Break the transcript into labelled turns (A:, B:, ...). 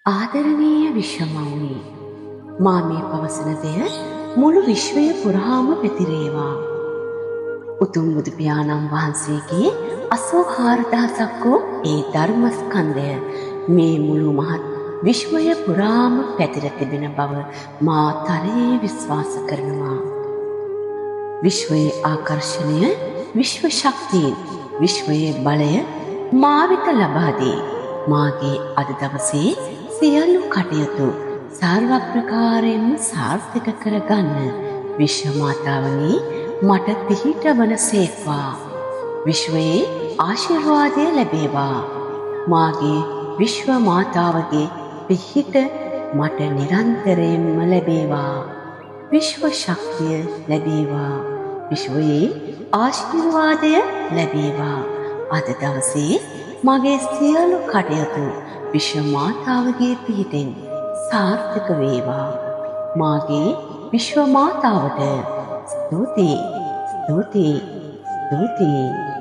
A: ආදරණීය විශ්වමවුනි, මා මේ පවසන දෙය මුළු විශ්වය පුරාම පැතිරේවා. උතුම් බුදු පියාණන් වහන්සේගේ 84000ක් වූ ඒ ධර්මස්කන්ධය මේ මුළු මහත් විශ්වය පුරාම පැතිර තිබෙන බව මා තරයේ විශ්වාස කරනවා. විශ්වයේ ආකර්ෂණය, විශ්ව ශක්තිය, විශ්වයේ බලය මා වෙත ලබා දී මාගේ අද දවසේ සියලු කටයුතු සර්ව ප්‍රකාරයෙන්ම සාර්ථක කරගන්න විශ්ව මාතාවනි මට පිහිට වන සේක්වා. විශ්වයේ ආශිර්වාදය ලැබේවා. මාගේ විශ්ව මාතාවගේ පිහිට මට නිරන්තරයෙන්ම ලැබේවා. විශ්ව ශක්තිය ලැබේවා. විශ්වයේ ආශිර්වාදය ලැබේවා. අද දවසේ මගේ සියලු කටයුතු විශ්ව මාතාවගේ පිහිටෙන් සාර්ථක වේවා. මාගේ විශ්ව මාතාවට ස්තුතියි, ස්තුතියි, ස්තුතියි.